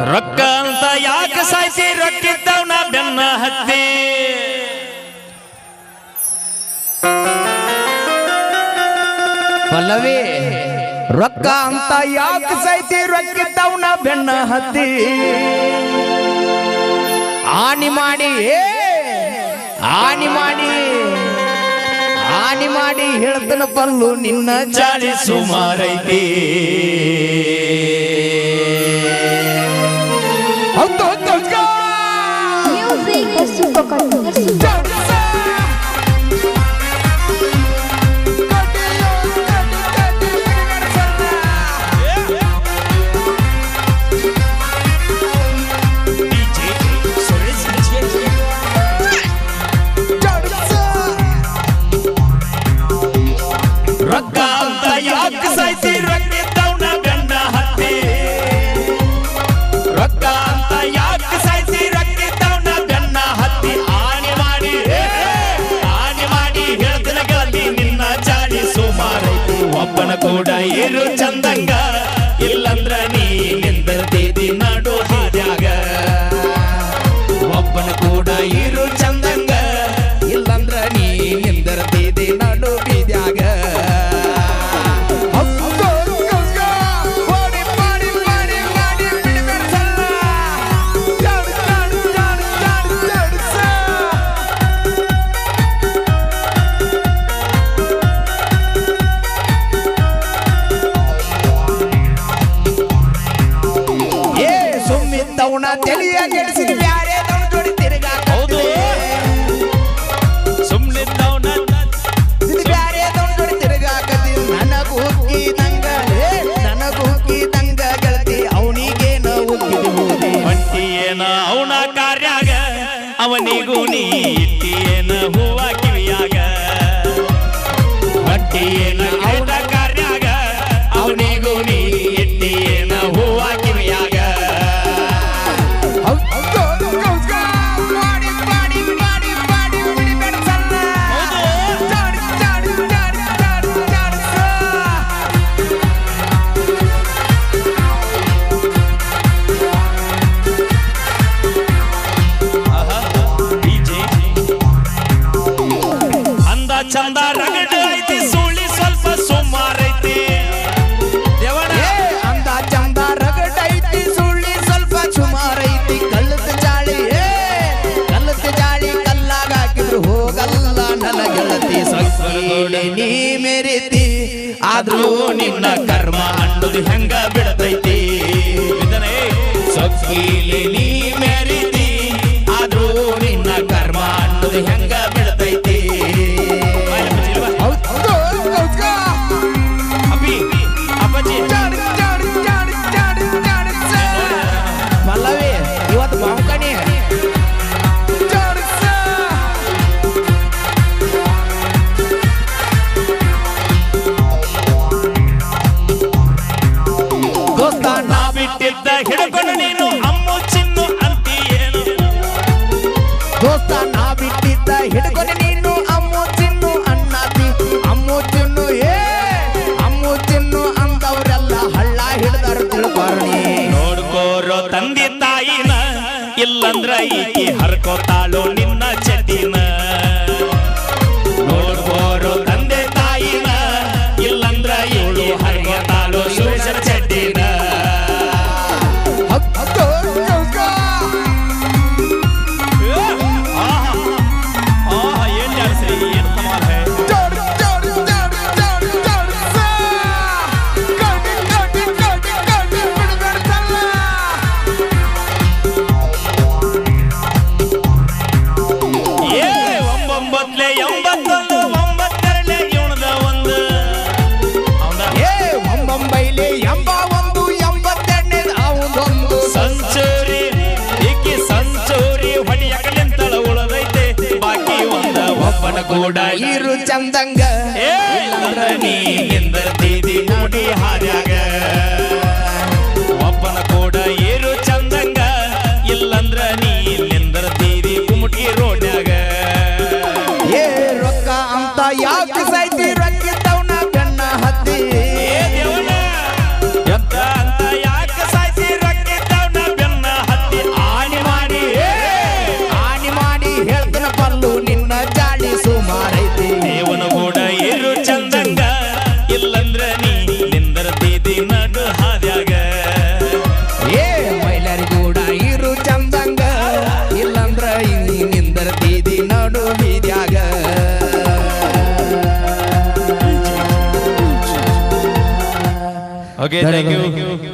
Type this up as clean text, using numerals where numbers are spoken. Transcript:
ರೊಕ್ಕ ಅಂತ ಯಾಕೆ ಸಾಯಿಸಿ ರೊಕ್ಕಿದ್ದವನ ಬೆನ್ನ ಹತ್ತಿ ಪಲ್ಲವಿ ರೊಕ್ಕ ಅಂತ ಯಾಕೆ ಸಾಯಿಸಿ ರೊಕ್ಕಿದ್ದವನ ಬೆನ್ನ ಹತ್ತಿ ಆನಿ ಮಾಡಿ ಹೇಳ್ತನ ಪಲ್ಲು ನಿನ್ನ ಚಾಳಿ ಸುಮಾರೈತಿ ರೊಕ್ಕ ಅಂತ ಯಾಕೆ ಸಾಯಿಸಿ ರೊಕ್ಕಿದ್ದವನ ಬೆನ್ನ ಹತ್ತಿ ರೊಕ್ಕ ಅಂತ ಯಾಕೆ ಸಾಯಿಸಿ ರೊಕ್ಕಿದ್ದವನ ಬೆನ್ನ ಹತ್ತಿ ಆನೆ ಮಾಡಿ ಹೇಳ್ತಿನ ಗೆಳತಿ ನಿನ್ನ ಚಾಳಿ ಸುಮಾರೈತಿ ಒಬ್ಬನ ಕೂಡ ಇರು ಚಂದಂಗ ಇಲ್ಲಂದ್ರ ನೀ ನಿಂದಿರ್ತಿದಿ ನಡು ಹಾದ್ಯಾಗ ಒಬ್ಬನ ಕೂಡ ಇರು ಚಂದಂಗ ಇಲ್ಲಂದ್ರ ನೀ ನಿಂದಿರ್ತಿದಿ ನಡು ಬೀದ್ಯಾಗ ತೆಲಿಯ ಗೆಡಿಸಿದ ಬ್ಯಾರೆ ಜೋಡಿ ತಿರುಗಾಕೌದು ಸುಮ್ಮನೆ ಬ್ಯಾರೆ ಜೋಡಿ ತಿರುಗಾಕತಿ ನನಗೂ ಹುಕ್ಕಿದಂಗ ಗೆಳತಿ ಅವನಿಗೇನ ಹುಕ್ಕಿದ ಹೋದೆ ಹೊಟ್ಟಿಯೇನ ಅವನ ಕಾರ್ಯಾಗ ಅವನಿಗೂ ನೀ ಇಟ್ಟಿಯೇನ ಹೂವ ಕಿವಿಯಾಗ ಹೊಟ್ಟಿಯೇನ ಅವನ ಕಾರ್ಯಾಗ ಅವನಿಗೂ ನೀ ಇಟ್ಟಿಯೇನ ಹೂವ ಕಿವಿಯಾಗ ಚಂದ ರಗಡ ಐತಿ ಸುಳಿ ಸ್ವಲ್ಪ ಸುಮಾರೈತಿ ಅಂದ ಚಂದ ರಗಡ ಐತಿ ಸುಳ್ಳಿ ಸ್ವಲ್ಪ ಸುಮಾರೈತಿ ಕಲ್ಲದ ಜಾಳಿ ಕಲ್ಲಾಗ ಹಾಕಿದ್ರು ಹೋಗಲ್ಲ ನನ್ನ ಗೆಳತಿ ಸೊಕ್ಕಿ ನೀ ಮೆರಿತಿ ಆದ್ರೂ ನಿನ್ನ ಕರ್ಮ ಅನ್ನೋದು ಹೆಂಗ ಬಿಡತೈತಿ ಸೊಕ್ಕಿಲಿ ನೀ ಮೆರಿತಿ ಆದ್ರೂ ನಿನ್ನ ಕರ್ಮ ಅನ್ನೋದು ಹೆಂಗ ಬಿಡತೈತಿ ಪಲ್ಲವಿ ಇವತ್ತು ಬಾಂಕಣಿ ದೋಸ್ತ ನಾ ಬಿಟ್ಟಿದ್ದ ಹಿಡ್ಕೊಂಡು ನೀನು ಅಮ್ಮು ಚಿನ್ನು ಅಂತೀಯೇನು ದೋಸ್ತ ನಾ ಬಿಟ್ಟಿದ್ದ ಹಿಡ್ಕೊಂಡು ನೀನು ಅಮ್ಮು ಚಿನ್ನು ಅನ್ನತಿ ಅಮ್ಮು ಚಿನ್ನು ಅಂತವ್ರೆಲ್ಲ ಹಳ್ಳ ಹಿಡ್ದಾರ ತಿಳ್ಕೊರ್ಣಿ ನೋಡ್ಕೋರೋ ತಂದೆ ತಾಯಿನ ಇಲ್ಲಂದ್ರ ಈಕಿ ಹರ್ಕೋತಾಳು ನಿನ್ನ ಚಟಿನ ನೋಡ್ಕೋರೋ ತಂದೆ ತಾಯಿನ ಇಲ್ಲಂದ್ರ ಈಕಿ ಹರ್ಕೋತಾಳು ಸುರೇಶನ ಚಟಿನ ಕೂಡ ಇರು ಚಂದಂಗ ನೀ ನಿಂದಿರ್ತಿದಿ ನೋಡಿ ಹಾದ್ಯಾಗ ಒಬ್ಬನ ಕೂಡ ಇರು ಚಂದಂಗ ಇಲ್ಲಂದ್ರ ನೀ ನಿಂದಿರ್ತಿದಿ ಕುಮಟಿ ರೋಡ್ಯಾಗ ರೊಕ್ಕ ಅಂತ ಯಾಕೆ ಸಾಯ್ತಿ ರೊಕ್ಕಿದ್ದವನ ಬೆನ್ನ ಹತ್ತಿ ಅಂತ ಯಾಕೆ ಸಾಯ್ತಿ ರೊಕ್ಕಿದ್ದವನ ಬೆನ್ನ ಓಕೆ ಥ್ಯಾಂಕ್ ಯು